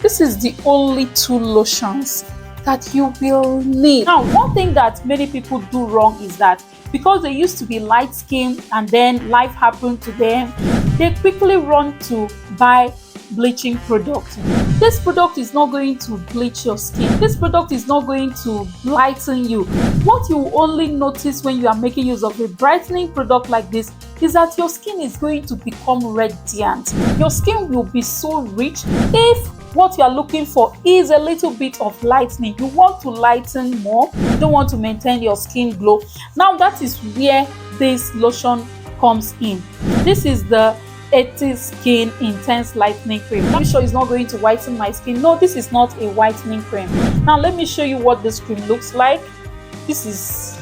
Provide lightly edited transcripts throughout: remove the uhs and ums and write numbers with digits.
This is the only two lotions that you will need. Now, one thing that many people do wrong is that because they used to be light skinned and then life happened to them, they quickly run to buy bleaching product. This product is not going to bleach your skin. This product is not going to lighten you. What you only notice when you are making use of a brightening product like this is that your skin is going to become radiant. Your skin will be so rich. If what you are looking for is a little bit of lightening, you want to lighten more, you don't want to maintain your skin glow, now that is where this lotion comes in. This is the 80 Skin Intense Lightening Cream. I'm sure it's not going to whiten my skin. No, this is not a whitening cream. Now let me show you what this cream looks like. This is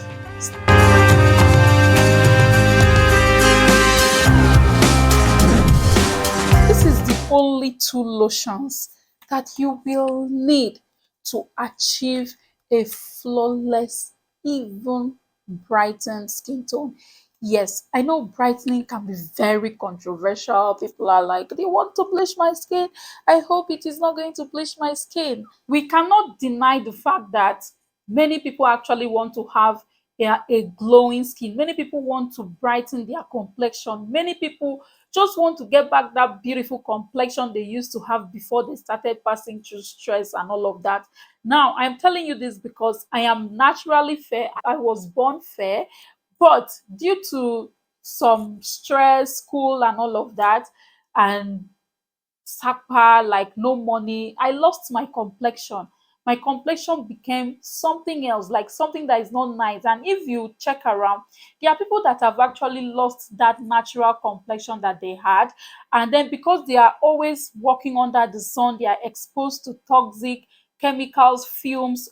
the only two lotions that you will need to achieve a flawless, even brightened skin tone. Yes, I know brightening can be very controversial. People are like, they want to bleach my skin. I hope it is not going to bleach my skin. We cannot deny the fact that many people actually want to have a glowing skin. Many people want to brighten their complexion. Many people just want to get back that beautiful complexion they used to have before they started passing through stress and all of that. Now, I'm telling you this because I am naturally fair. I was born fair, but due to some stress, school, and all of that, and sapa, like no money, I lost my complexion. My complexion became something else, like something that is not nice. And if you check around, there are people that have actually lost that natural complexion that they had. And then because they are always walking under the sun, they are exposed to toxic chemicals, fumes,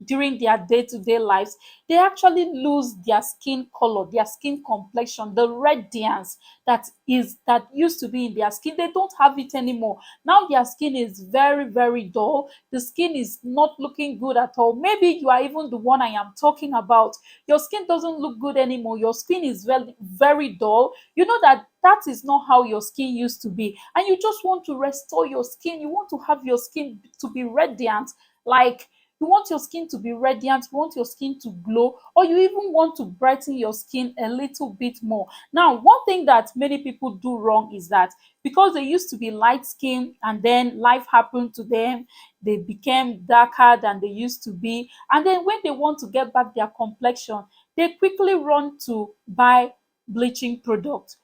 during their day-to-day lives, they actually lose their skin color, their skin complexion, the radiance that used to be in their skin. They don't have it anymore. Now their skin is very, very dull. The skin is not looking good at all. Maybe you are even the one I am talking about. Your skin doesn't look good anymore. Your skin is very, very dull. You know that is not how your skin used to be. And you just want to restore your skin. You want to have your skin to be radiant, like you want your skin to be radiant, you want your skin to glow, or you even want to brighten your skin a little bit more. Now, one thing that many people do wrong is that because they used to be light skinned and then life happened to them, they became darker than they used to be. And then when they want to get back their complexion, they quickly run to buy bleaching products.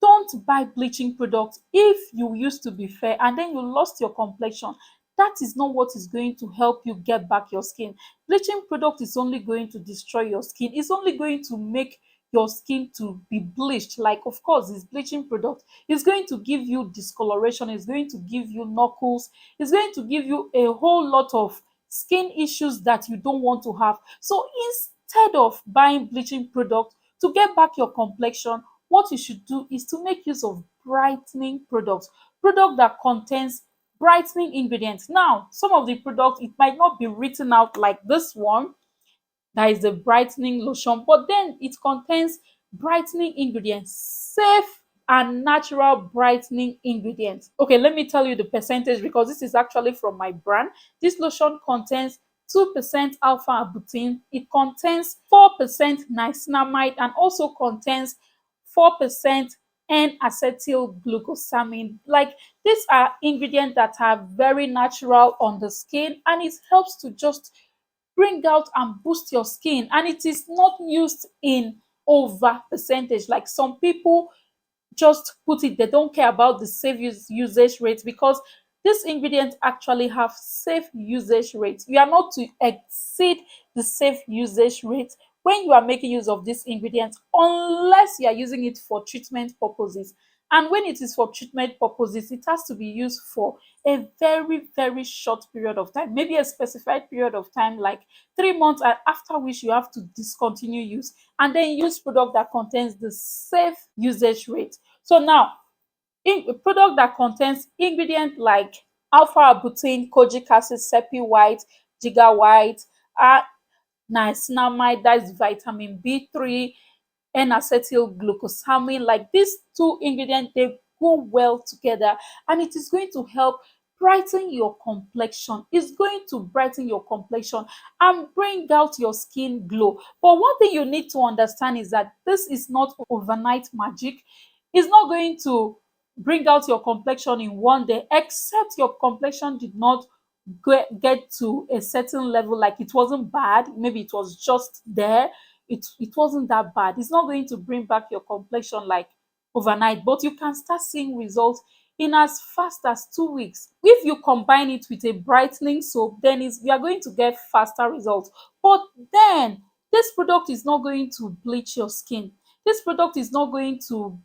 Don't buy bleaching products if you used to be fair and then you lost your complexion. That is not what is going to help you get back your skin. Bleaching product is only going to destroy your skin. It's only going to make your skin to be bleached. Like, of course, this bleaching product is going to give you discoloration, it's going to give you knuckles, it's going to give you a whole lot of skin issues that you don't want to have. So instead of buying bleaching product to get back your complexion, what you should do is to make use of brightening products, product that contains brightening ingredients. Now, some of the products, it might not be written out like this one, that is the brightening lotion, but then it contains brightening ingredients, safe and natural brightening ingredients. Okay, let me tell you the percentage because this is actually from my brand. This lotion contains 2% alpha arbutin, it contains 4% niacinamide, and also contains 4% N-acetyl glucosamine. Like, these are ingredients that are very natural on the skin, and it helps to just bring out and boost your skin. And it is not used in over percentage like some people just put it. They don't care about the safe usage rate because these ingredients actually have safe usage rates. You are not to exceed the safe usage rate when you are making use of these ingredients, unless you are using it for treatment purposes. And when it is for treatment purposes, it has to be used for a very, very short period of time, maybe a specified period of time, like 3 months, and after which you have to discontinue use and then use product that contains the safe usage rate. So now, in a product that contains ingredients like alpha arbutin, kojic acid, sepi white, giga white, niacinamide, that's vitamin B3, N-acetyl glucosamine, like these two ingredients, they go well together and it is going to help brighten your complexion. It's going to brighten your complexion and bring out your skin glow. But one thing you need to understand is that this is not overnight magic. It's not going to bring out your complexion in one day, except your complexion did not get to a certain level, like it wasn't bad, maybe it was just there, it wasn't that bad. It's not going to bring back your complexion like overnight, but you can start seeing results in as fast as 2 weeks. If you combine it with a brightening soap, then you are going to get faster results. But then this product is not going to bleach your skin. This product is not going to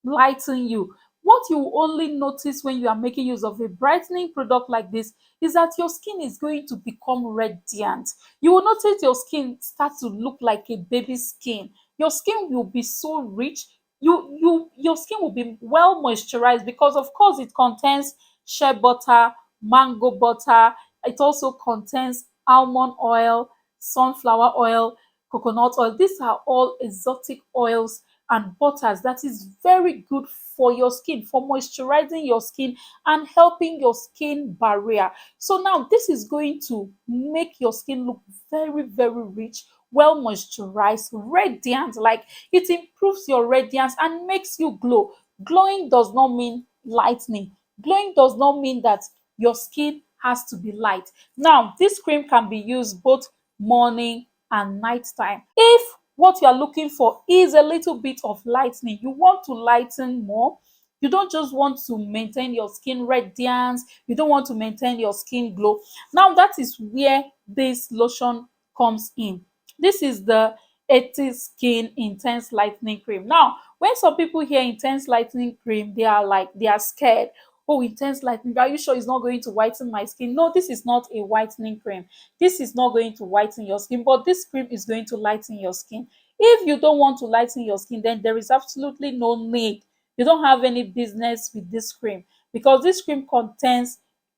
lighten you. What you only notice when you are making use of a brightening product like this is that your skin is going to become radiant. You will notice your skin start to look like a baby skin. Your skin will be so rich. Your skin will be well moisturized because of course it contains shea butter, mango butter. It also contains almond oil, sunflower oil, coconut oil. These are all exotic oils and butters that is very good for your skin, for moisturizing your skin and helping your skin barrier. So now this is going to make your skin look very, very rich, well moisturized, radiant. Like it improves your radiance and makes you glow. Glowing does not mean lightening. Glowing does not mean that your skin has to be light. Now, this cream can be used both morning and night time. If what you are looking for is a little bit of lightening, you want to lighten more, you don't just want to maintain your skin radiance, you don't want to maintain your skin glow. Now that is where this lotion comes in. This is the 80 Skin Intense Lightening Cream. Now, when some people hear intense lightening cream, they are scared. Oh, intense lightening, are you sure it's not going to whiten my skin? No, this is not a whitening cream. This is not going to whiten your skin, but this cream is going to lighten your skin. If you don't want to lighten your skin, then there is absolutely no need. You don't have any business with this cream because this cream contains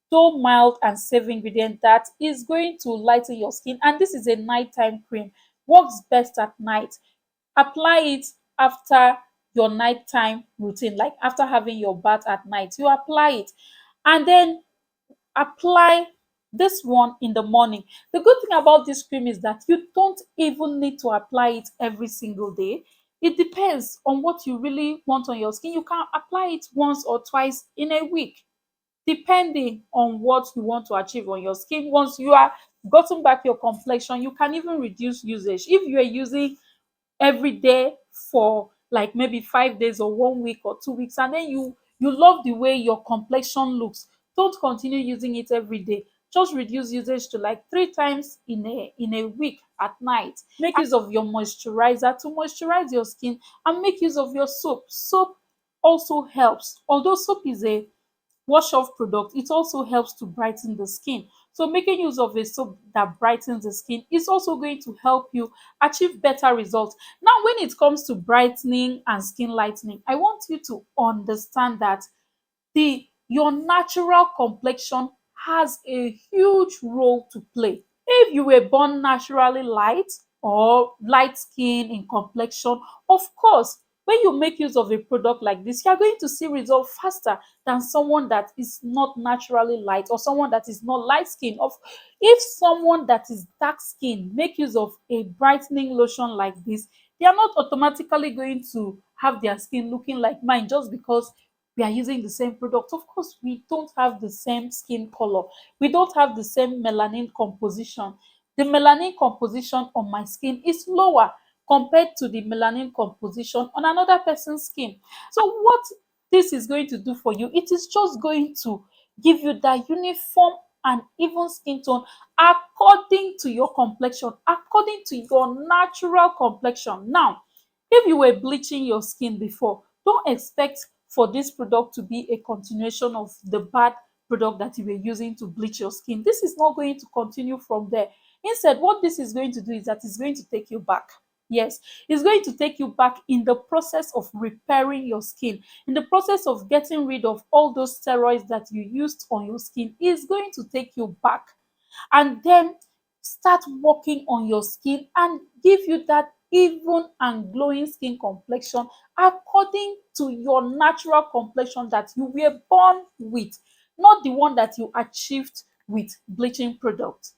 so mild and safe ingredient that is going to lighten your skin. And this is a nighttime cream, works best at night. Apply it after your nighttime routine, like after having your bath at night. You apply it and then apply this one in the morning. The good thing about this cream is that you don't even need to apply it every single day. It depends on what you really want on your skin. You can apply it once or twice in a week, depending on what you want to achieve on your skin. Once you are gotten back your complexion, you can even reduce usage. If you are using every day for like maybe 5 days or 1 week or 2 weeks, and then you love the way your complexion looks, don't continue using it every day. Just reduce usage to like 3 times in a week at night. Make use of your moisturizer to moisturize your skin, and make use of your soap also helps. Although soap is a wash off product, it also helps to brighten the skin. So making use of a soap that brightens the skin is also going to help you achieve better results. Now, when it comes to brightening and skin lightening, I want you to understand that the your natural complexion has a huge role to play. If you were born naturally light or light skin in complexion, of course, when you make use of a product like this, you are going to see results faster than someone that is not naturally light or someone that is not light skin. Of if someone that is dark skin make use of a brightening lotion like this, they are not automatically going to have their skin looking like mine just because we are using the same product. Of course, we don't have the same skin color. We don't have the same melanin composition. The melanin composition on my skin is lower compared to the melanin composition on another person's skin. So what this is going to do for you, it is just going to give you that uniform and even skin tone according to your complexion, according to your natural complexion. Now, if you were bleaching your skin before, don't expect for this product to be a continuation of the bad product that you were using to bleach your skin. This is not going to continue from there. Instead, what this is going to do is that it's going to take you back. Yes, it's going to take you back in the process of repairing your skin, in the process of getting rid of all those steroids that you used on your skin. It's going to take you back and then start working on your skin and give you that even and glowing skin complexion according to your natural complexion that you were born with. not the one that you achieved with bleaching product.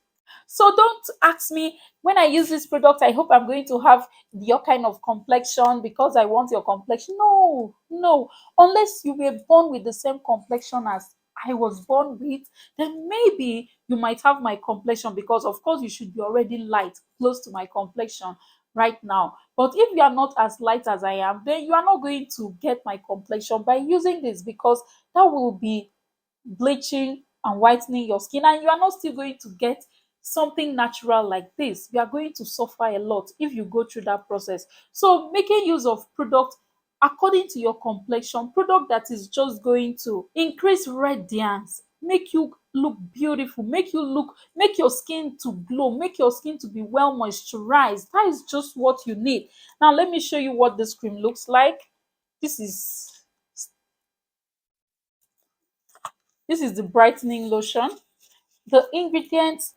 So don't ask me, when I use this product, I hope I'm going to have your kind of complexion because I want your complexion. No, no. Unless you were born with the same complexion as I was born with, then maybe you might have my complexion, because of course you should be already light, close to my complexion right now. But if you are not as light as I am, then you are not going to get my complexion by using this, because that will be bleaching and whitening your skin, and you are not still going to get something natural like this. You are going to suffer a lot if you go through that process. So making use of product according to your complexion, product that is just going to increase radiance, make you look beautiful, make your skin to glow, make your skin to be well moisturized. That is just what you need. Now let me show you what this cream looks like. This is this is the brightening lotion. The ingredients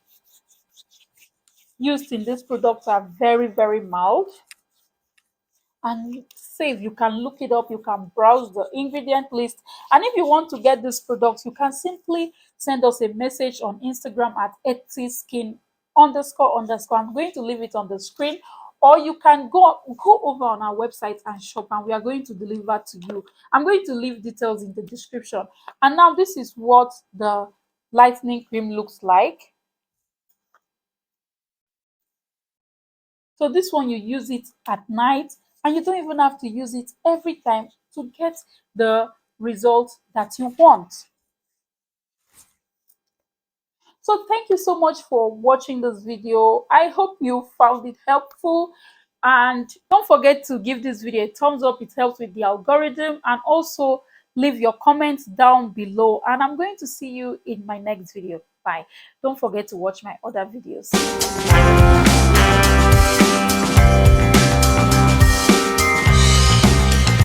used in this product are very, very mild and safe. You can look it up, you can browse the ingredient list. And if you want to get this product, you can simply send us a message on Instagram at etsyskin underscore underscore. I'm going to leave it on the screen. Or you can go over on our website and shop, and we are going to deliver to you. I'm going to leave details in the description. And now this is what the lightening cream looks like. So this one, you use it at night, and you don't even have to use it every time to get the result that you want. So thank you so much for watching this video. I hope you found it helpful. And don't forget to give this video a thumbs up. It helps with the algorithm. And also leave your comments down below. And I'm going to see you in my next video. Bye. Don't forget to watch my other videos.